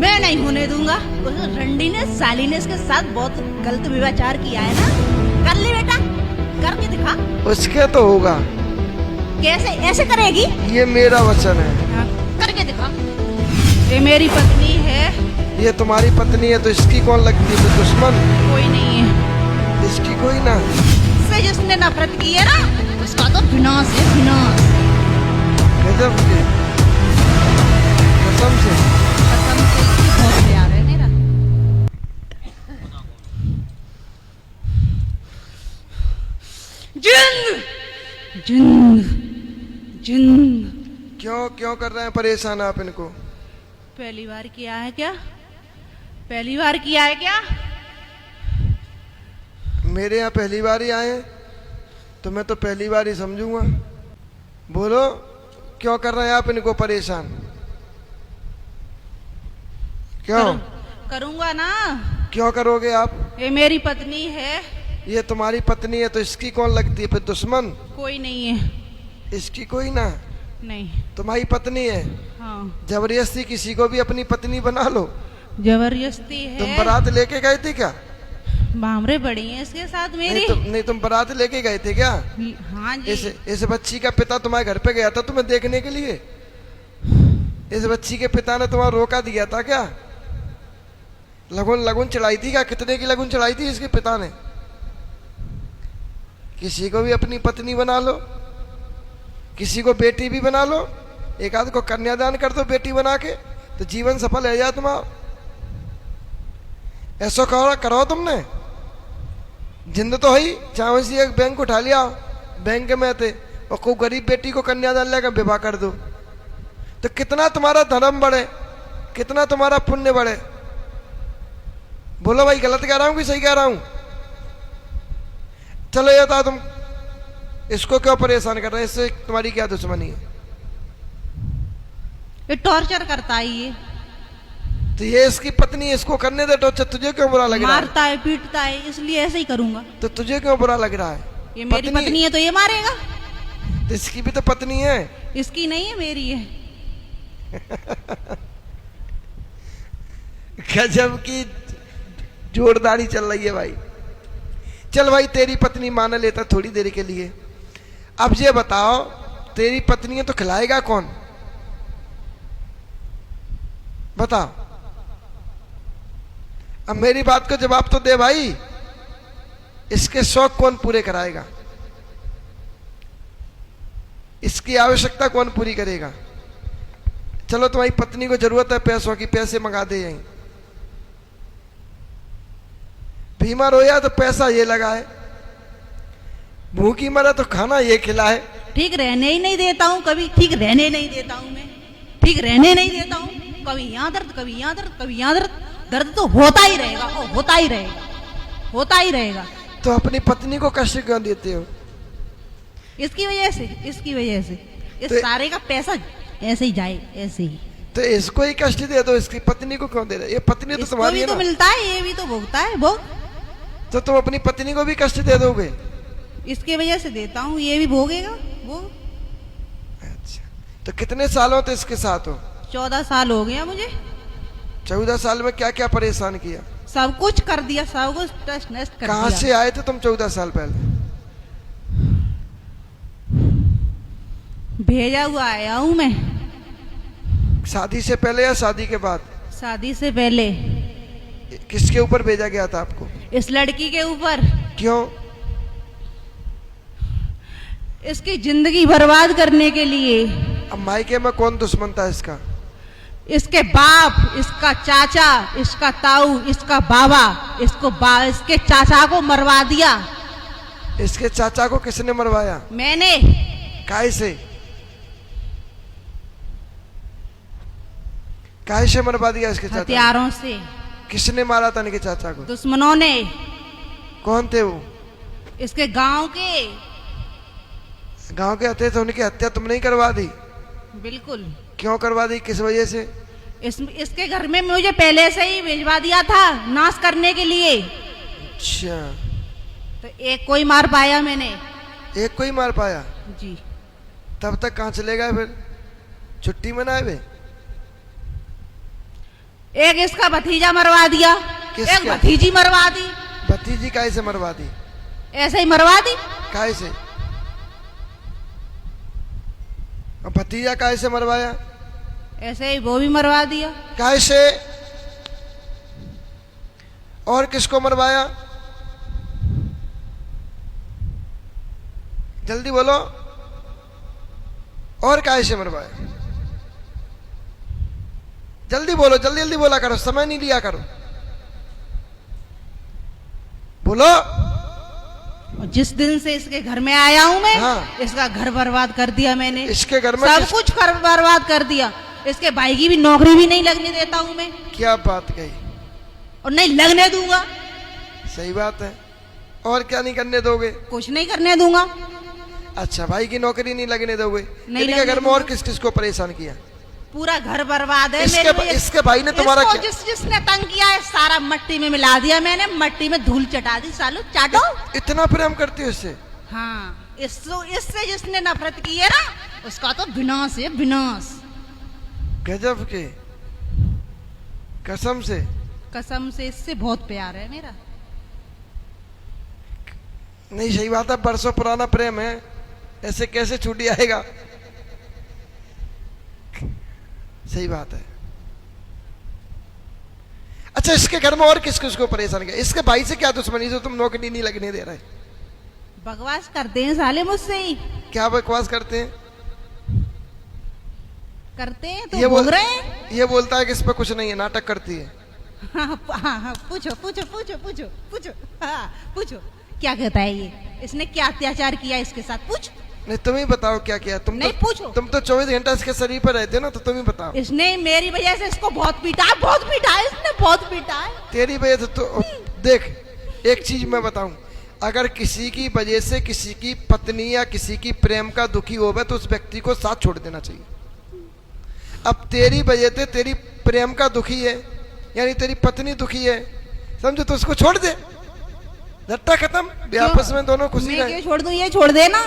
मैं नहीं होने दूंगा। उस रंडी ने साली ने इसके साथ बहुत गलत व्यवहार किया है ना। कर ले बेटा, करके दिखा। उसके तो होगा। कैसे ऐसे करेगी? ये मेरा वचन है। हाँ, करके दिखा। ये मेरी पत्नी है। ये तुम्हारी पत्नी है तो इसकी कौन लगती है? दुश्मन कोई नहीं है इसकी, कोई ना। इससे जिसने नफरत की है ना, उसका तो विनाश है, विनाश। गजब के, कसम से। कसम से बहुत प्यार है मेरा। जिंद जिंद जिंद। क्यों क्यों कर रहे हैं परेशान आप इनको? पहली बार किया है क्या? पहली बार किया है क्या? मेरे यहाँ पहली बार ही आए हैं तो मैं तो पहली बार ही समझूंगा। बोलो, क्यों कर रहे हैं आप इनको परेशान? क्यों करूंगा ना। क्यों करोगे आप? ये मेरी पत्नी है। ये तुम्हारी पत्नी है तो इसकी कौन लगती है फिर? दुश्मन कोई नहीं है। इसकी, कोई ना। नहीं। तुम्हारी पत्नी है। हाँ। जबरदस्ती किसी को भी अपनी पत्नी बना लो। जबरदस्ती है। तुम बारात लेके गए थे क्या? बामरे पड़ी हैं इसके साथ मेरी। नहीं तुम बारात लेके गए थे क्या? हाँ जी। इस बच्ची का पिता तुम्हारे घर पे गया था तुम्हें देखने के लिए? इस बच्ची के पिता ने तुम्हारा रोका दिया था क्या? लगुन चढ़ाई थी क्या? कितने की लगुन चढ़ाई थी इसके पिता ने? किसी को भी अपनी पत्नी बना लो, किसी को बेटी भी बना लो, एक आध को कन्यादान कर दो बेटी बना के, तो जीवन सफल है जाए तुम्हारा। ऐसा करो तुमने। जिंद तो ही चाहे सी एक बैंक उठा लिया, बैंक में थे और कोई गरीब बेटी को कन्यादान लेकर विवाह कर दो, तो कितना तुम्हारा धर्म बढ़े, कितना तुम्हारा पुण्य बढ़े। बोलो भाई, गलत कह रहा हूं कि सही कह रहा हूं? चलो ये बताओ, तुम इसको क्यों परेशान कर रहे हैं? इससे तुम्हारी क्या दुश्मनी है? ये टॉर्चर करता है ये। तो ये इसकी पत्नी है, इसको करने दे टॉर्चर। तुझे क्यों बुरा लग रहा है? मारता है, पीटता है, इसलिए ऐसे ही करूंगा। तो तुझे क्यों बुरा लग रहा है? ये मेरी पत्नी है तो ये मारेगा। तो इसकी भी तो पत्नी है। इसकी नहीं है, मेरी है। गजब की जोरदारी चल रही है भाई। चल भाई, तेरी पत्नी मान लेता थोड़ी देर के लिए। अब ये बताओ, तेरी पत्नी है तो खिलाएगा कौन? बताओ। अब मेरी बात को जवाब तो दे भाई। इसके शौक कौन पूरे कराएगा? इसकी आवश्यकता कौन पूरी करेगा? चलो, तुम्हारी पत्नी को जरूरत है पैसों की, पैसे मंगा दे यहीं। बीमार हो या तो पैसा ये लगाए, भूखी मरा तो खाना ये खिलाए। ठीक रहने ही नहीं देता हूँ कभी, ठीक रहने नहीं देता हूँ मैं, ठीक रहने नहीं देता हूँ। कभी यहाँ दर्द, कभी यहाँ दर्द, कभी यहाँ दर्द। दर्द तो होता ही रहेगा, और होता ही रहेगा, होता ही रहेगा। तो अपनी पत्नी को कष्ट क्यों देते हो? इसकी वजह से, इसकी वजह से। इस तो सारे का पैसा ऐसे ही जाए, ऐसे ही। तो इसको ही कष्ट दे दो, इसकी पत्नी को क्यों दे रहे? ये पत्नी तो तुम्हारी है ना। मिलता है, ये भी तो भोगता है भोग। तो तुम अपनी पत्नी को भी कष्ट दे दोगे? इसकी वजह से देता हूँ, ये भी भोगेगा वो। अच्छा, तो कितने सालों से इसके साथ हो? 14 साल हो गया मुझे। 14 साल में क्या क्या परेशान किया? सब कुछ कर दिया, सब कुछ टेस्ट नेस्ट कर दिया। कहाँ से आए थे तुम 14 साल पहले? भेजा हुआ आया हूँ मैं। शादी से पहले या शादी के बाद? शादी से पहले। किसके ऊपर भेजा गया था आपको? इस लड़की के ऊपर। क्यों? इसकी जिंदगी बर्बाद करने के लिए। अब मायके में कौन दुश्मन था इसका? इसके बाप, इसका चाचा, इसका ताऊ, इसका बाबा, इसके चाचा को मरवा दिया। इसके चाचा को किसने मरवाया? मैंने। काहे से? काहे से मरवा दिया इसके चाचा? हथियारों से। किसने मारा था इनके चाचा को? दुश्मनों ने। कौन थे वो? इसके गांव के। गांव के हत्या, तो उनकी हत्या तुमने ही करवा दी? बिल्कुल। क्यों करवा दी, किस वजह से? इसके घर में मुझे पहले से ही भिजवा दिया था नाश करने के लिए। अच्छा, तो एक कोई मार पाया मैंने। एक को ही मार पाया? जी। तब तक कहाँ चले गए फिर? छुट्टी मनाए वे? एक इसका भतीजा मरवा दिया, किसका? एक भतीजी मरवा दी। भतीजी काहे से मरवा दी? ऐसे ही मरवा दी। काहे से? और भतीजा काहे से मरवाया? ऐसे ही वो भी मरवा दिया। काहे से? और किसको मरवाया? जल्दी बोलो। और काहे से मरवाया? जल्दी बोलो, जल्दी जल्दी बोला करो, समय नहीं लिया करो, बोलो। और जिस दिन से इसके घर में आया हूं मैं, हाँ। इसका घर बर्बाद कर दिया मैंने। इसके घर में सब कुछ कर बर्बाद कर दिया। इसके भाई की भी नौकरी भी नहीं लगने देता हूं मैं। क्या बात कही? और नहीं लगने दूंगा। सही बात है। और क्या नहीं करने दोगे? कुछ नहीं करने दूंगा। अच्छा, भाई की नौकरी नहीं लगने दोगे? नहीं इनके लगने घर में और दूंगा। किस किस को परेशान किया? पूरा घर बर्बाद है। इसके भाई ने तुम्हारा क्या? जिसने तंग किया है सारा मट्टी में मिला दिया मैंने, मट्टी में धूल चटा दी। सालो चाटो। इतना प्रेम करती हो इससे? हाँ, इससे जिसने नफरत की है ना, उसका तो विनाश है, विनाश। गजब के, कसम से। कसम से इससे बहुत प्यार है मेरा। नहीं, सही बात है, बरसों पुराना प्रेम है, ऐसे कैसे छूट जाएगा? सही बात है। अच्छा, इसके घर में और किस किस को परेशान किया? इसके भाई से क्या दुश्मनी जो तुम नौकरी नहीं लगने दे रहे? बकवास करते हैं साले मुझसे ही। क्या बकवास करते हैं? करते हैं तो बोल रहे हैं। ये बोलता है कि इस पे कुछ नहीं है, नाटक करती है। हाँ, पूछो पूछो पूछो पूछो पूछो। हाँ, पूछो क्या कहता है ये, इसने क्या अत्याचार किया इसके साथ? पूछ। नहीं, तुम ही बताओ क्या किया। नहीं, पूछो। तुम तो 24 घंटा इसके शरीर पर रहते हो ना, तो तुम ही बताओ। इसने मेरी वजह से इसको बहुत पीटा है, बहुत पीटा है इसने, बहुत पीटा है। तेरी वजह से तो देख, एक चीज मैं बताऊं, अगर किसी की वजह से किसी की पत्नी या किसी की प्रेम का दुखी होवे तो उस व्यक्ति को साथ छोड़ देना चाहिए। अब तेरी वजह से तेरी प्रेम का दुखी है, यानी तेरी पत्नी दुखी है, समझो, तो उसको छोड़ दे, झट्टा खत्म, आपस में दोनों खुशी रहे। मैं क्यों छोड़ दूं? ये छोड़ देना।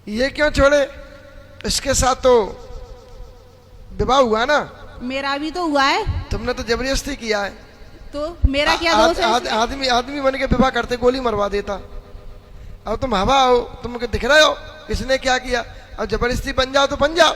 ये क्यों छोड़े? इसके साथ तो विवाह हुआ ना? मेरा भी तो हुआ है। तुमने तो जबरदस्ती किया है। तो मेरा क्या दोष है? आदमी बन के विवाह करते गोली मरवा देता। अब तुम हवा हो, तुमको दिख रहे हो इसने क्या किया। अब जबरदस्ती बन जाओ तो बन जाओ।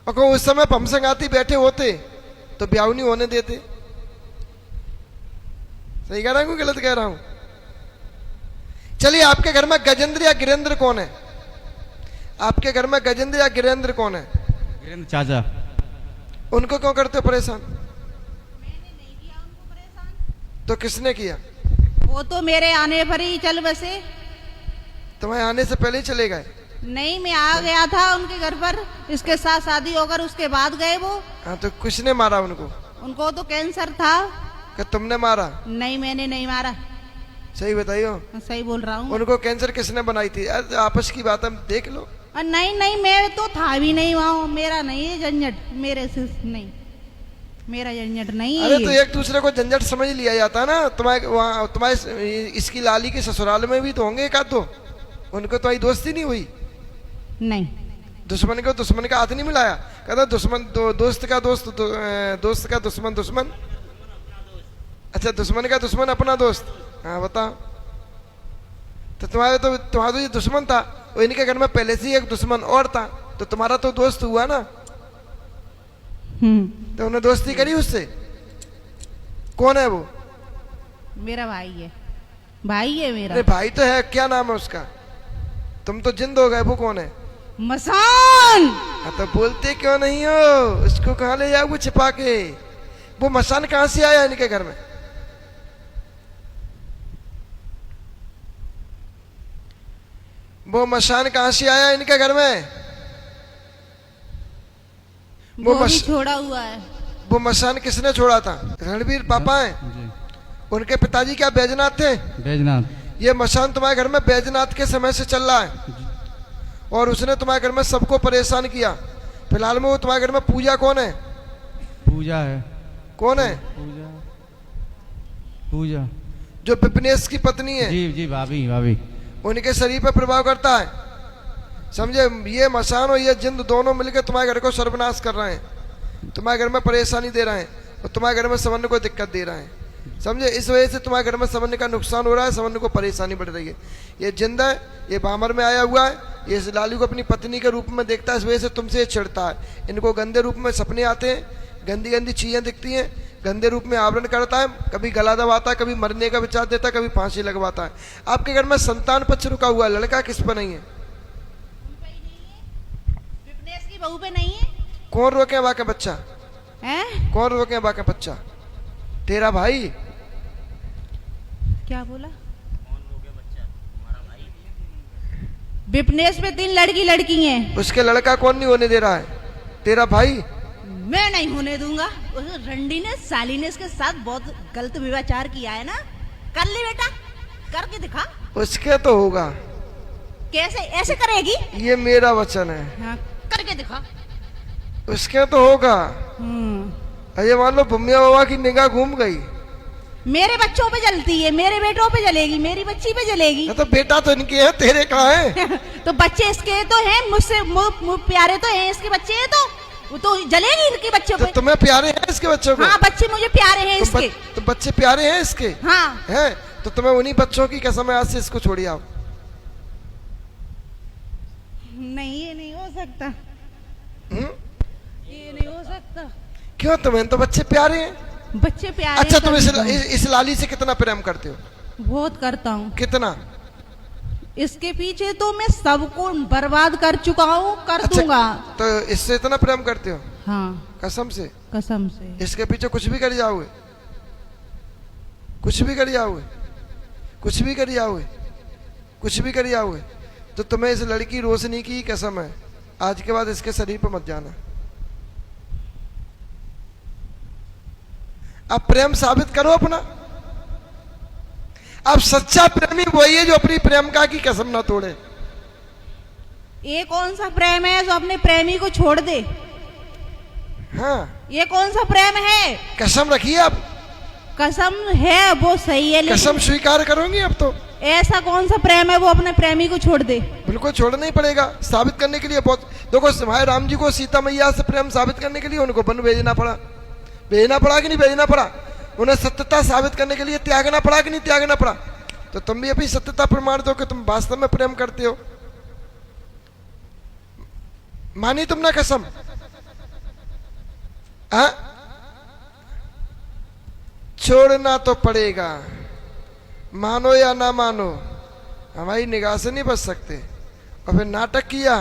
और को उस समय हम संगाती बैठे होते तो ब्याह नहीं होने देते। सही कह रहा हूँ, गलत कह रहा हूं? चलिए, आपके घर में गजेंद्र या गिरेंद्र कौन है? आपके घर में गजेंद्र या गिरेंद्र कौन है? गिरेंद्र चाचा। उनको क्यों करते हो परेशान? मैंने नहीं किया उनको परेशान। तो किसने किया? वो तो मेरे आने पर ही चल बसे। तुम्हारे आने से पहले ही चले गए? नहीं, मैं आ गया था उनके घर पर, इसके साथ शादी होकर उसके बाद गए वो। हाँ, तो किसने मारा उनको? उनको तो कैंसर था। क्या तुमने मारा? नहीं, मैंने नहीं मारा। सही बताइयो। सही बोल रहा हूँ। उनको कैंसर किसने बनाई थी? अरे आपस की बात हम देख लो। नहीं नहीं, मैं तो था भी नहीं वहाँ। मेरा नहीं है झंझट, मेरे से नहीं, मेरा झंझट नहीं है। अरे तो एक दूसरे को झंझट समझ लिया जाता है ना। तुम्हारे वहाँ तुम्हारे इसकी लाली के ससुराल में भी तो होंगे एक आध दो, उनको तो आई दोस्ती नहीं हुई? नहीं, दुश्मन को दुश्मन का हाथ नहीं मिलाया? कहता दोस्त का दोस्त, दोस्त का दुश्मन दुश्मन। अच्छा, दुश्मन का दुश्मन अपना दोस्त। हाँ, बताओ। तो तुम्हारा तो ये दुश्मन था, और इनके घर में पहले से ही एक दुश्मन और था, तो तुम्हारा तो दोस्त हुआ ना। तो उन्हें दोस्ती करी उससे? कौन है वो? मेरा भाई है, भाई है मेरा। अरे भाई तो है, क्या नाम है उसका? तुम तो जिंद हो गए, वो कौन है? मसान। तो बोलते क्यों नहीं हो? उसको कहाँ ले जाओगे छिपा के? वो मसान कहाँ से आया इनके घर में? वो मसान कहाँ से आया इनके घर में? वो भी छोड़ा हुआ है। वो मसान किसने छोड़ा था? रणवीर पापा है जी। उनके पिताजी क्या बैजनाथ थे? बैजनाथ। ये मसान तुम्हारे घर में बैजनाथ के समय से चल रहा है, और उसने तुम्हारे घर में सबको परेशान किया। फिलहाल में वो तुम्हारे घर में पूजा कौन है? पूजा है। कौन है? पूजा। पूजा जो विपिनेश की पत्नी है। जी जी, भाभी भाभी। उनके शरीर पर प्रभाव करता है। समझे? ये मसान और ये जिंद दोनों मिलकर तुम्हारे घर को सर्वनाश कर रहे हैं, तुम्हारे घर में परेशानी दे रहे हैं और तुम्हारे घर में संबंध को दिक्कत दे रहे हैं। समझे? इस वजह से तुम्हारे घर में संबंध का नुकसान हो रहा है, संबंध को परेशानी बढ़ रही है। ये जिंद है, ये बामर में आया हुआ है, ये इस लाली को अपनी पत्नी के रूप में देखता है, इस वजह से तुमसे ये छिड़ता है। इनको गंदे रूप में सपने आते हैं, गंदी गंदी चीजें दिखती हैं, गंदे रूप में आवरण करता है, कभी गला दबाता है, कभी मरने का विचार देता है, कभी फांसी लगवाता है। आपके घर में संतान पक्ष रुका हुआ है, लड़का किस पर नहीं है? विपनेश की बहू पे नहीं है। कौन रोके बाका बच्चा? हैं? कौन रोके बाका बच्चा? तेरा भाई। क्या बोला? विपनेश पे 3 लड़की हैं। उसके लड़का कौन नहीं होने दे रहा है? तेरा भाई। मैं नहीं होने दूंगा। उस रंडी ने साली ने इसके साथ बहुत गलत व्यवहार किया है ना। कर ले बेटा, करके दिखा। उसके तो होगा। कैसे? ऐसे करेगी? ये मेरा वचन है। हाँ, करके दिखा। उसके तो होगा। अरे मान लो भूमिया बाबा की निगाह घूम गई, मेरे बच्चों पे जलती है, मेरे बेटों पे जलेगी, मेरी बच्ची पे जलेगी। तो बेटा तो इनके है, तेरे कहाँ है? तो बच्चे इसके तो हैं, मुझसे प्यारे तो हैं, इसके बच्चे हैं, तो वो तो जलेगी इनके बच्चों तो पे। तुम्हें प्यारे हैं इसके बच्चों को? हाँ, बच्चे मुझे प्यारे हैं इसके। तो बच्चे प्यारे हैं इसके? हाँ। हैं? तो तुम्हें उन्हीं बच्चों की कसम है, आज से इसको छोड़िए आओ। नहीं, ये नहीं हो सकता। ये नहीं हो सकता। क्यों? तुम्हें तो बच्चे प्यारे हैं। बच्चे प्यारे। अच्छा, तुम इस लाली से कितना प्रेम करते हो? बहुत करता हूँ। कितना? इसके पीछे तो मैं सबको बर्बाद कर चुका हूँ, कर दूंगा। तो इससे इतना प्रेम करते हो? हाँ, कसम से? कसम से। इसके पीछे कुछ भी कर जाओगे? कुछ भी कर जाओगे? कुछ भी कर जाओगे? कुछ भी कर जाओगे? तो तुम्हें इस लड़की रोशनी की कसम है, आज के बाद इसके शरीर पर मत जाना। अब प्रेम साबित करो अपना। अब सच्चा प्रेमी वही है जो अपनी प्रेमिका की कसम ना तोड़े। ये कौन सा प्रेम है जो अपने प्रेमी को छोड़ दे? हाँ, ये कौन सा प्रेम है? कसम रखिए अब। कसम है वो सही है, लेकिन कसम स्वीकार करोगी अब तो? ऐसा कौन सा प्रेम है वो अपने प्रेमी को छोड़ दे? बिल्कुल छोड़ना ही पड़ेगा। साबित करने के लिए बहुत, देखो भाई राम जी को सीता मैया से प्रेम साबित करने के लिए उनको वन भेजना पड़ा। भेजना पड़ा कि नहीं भेजना पड़ा? उन्हें सत्यता साबित करने के लिए त्यागना पड़ा कि नहीं त्यागना पड़ा? तो तुम भी अभी सत्यता प्रमाण दो कि तुम वास्तव में प्रेम करते हो। मानी तुमने कसम? हाँ, छोड़ना तो पड़ेगा, मानो या ना मानो, हमारी निगाह से नहीं बच सकते। और फिर नाटक किया,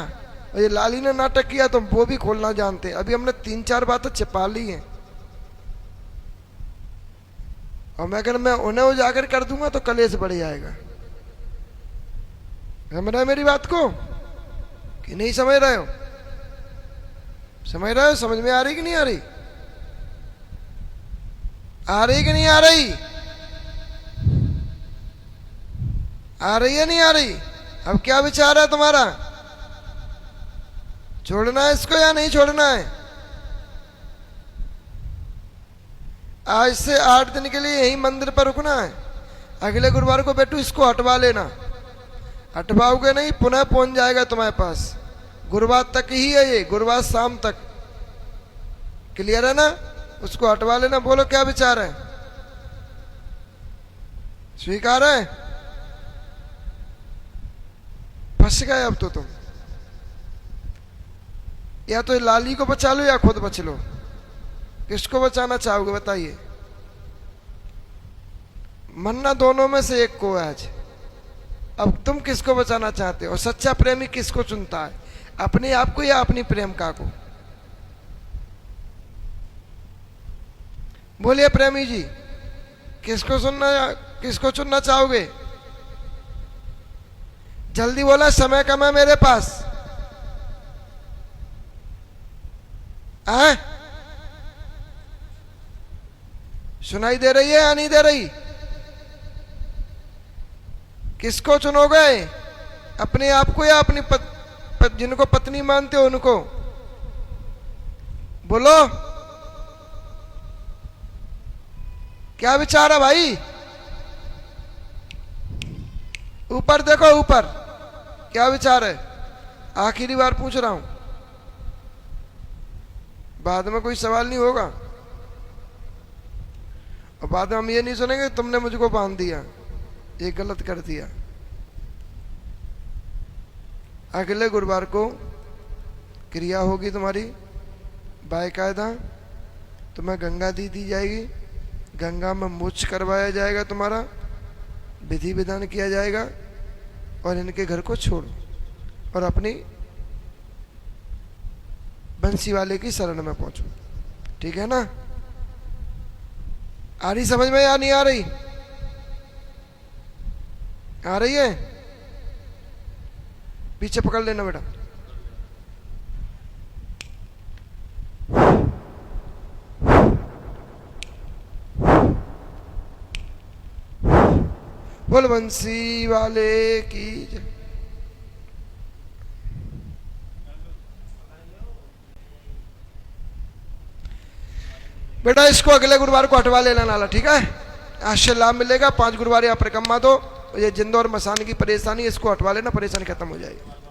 और ये लाली ने नाटक किया तो वो भी खोलना जानते। अभी हमने 3-4 बातें छिपा ली हैं, और मैं अगर मैं उन्हें उजागर कर दूंगा तो कलेश बढ़ जाएगा। समझ रहे हो मेरी बात को कि नहीं समझ रहे हो? समझ रहे हो? समझ में आ रही कि नहीं आ रही? आ रही कि नहीं आ रही? आ रही है नहीं आ रही? अब क्या विचार है तुम्हारा? छोड़ना है इसको या नहीं छोड़ना है? आज से 8 दिन के लिए यही मंदिर पर रुकना है। अगले गुरुवार को बेटू इसको हटवा लेना। हटवाओगे नहीं, पुनः पहुंच जाएगा तुम्हारे पास। गुरुवार तक ही है ये, गुरुवार शाम तक। क्लियर है ना? उसको हटवा लेना। बोलो क्या विचार है? स्वीकार है? फंस गए अब तो तुम। या तो लाली को बचा लो या खुद बच लो। किसको बचाना चाहोगे बताइए? मरना दोनों में से एक को है आज। अब तुम किसको बचाना चाहते हो? सच्चा प्रेमी किसको चुनता है? अपने आप को या अपनी प्रेमिका को? बोलिए प्रेमी जी, किसको चुनना चाहोगे? जल्दी बोला, समय कम है मेरे पास। सुनाई दे रही है या नहीं दे रही? किसको चुनोगे? अपने आप को या अपनी जिनको पत्नी मानते हो उनको? बोलो क्या विचार है भाई? ऊपर देखो, ऊपर क्या विचार है? आखिरी बार पूछ रहा हूं, बाद में कोई सवाल नहीं होगा और बाद में हम ये नहीं सुनेंगे तुमने मुझको बांध दिया, ये गलत कर दिया। अगले गुरुवार को क्रिया होगी तुम्हारी बाकायदा, तुम्हें गंगा दी जाएगी, गंगा में मुछ करवाया जाएगा, तुम्हारा विधि विधान किया जाएगा और इनके घर को छोड़ो और अपनी बंसी वाले की शरण में पहुंचो। ठीक है ना? आ रही समझ में या नहीं आ रही? आ रही है? पीछे पकड़ लेना बेटा। बोल बंसी वाले की जय। बेटा इसको अगले गुरुवार को हटवा लेना नाला, ठीक है? आज से लाभ मिलेगा, 5 गुरुवार या परिक्रमा दो, ये जिंदो और मसान की परेशानी इसको हटवा लेना, परेशानी खत्म हो जाएगी।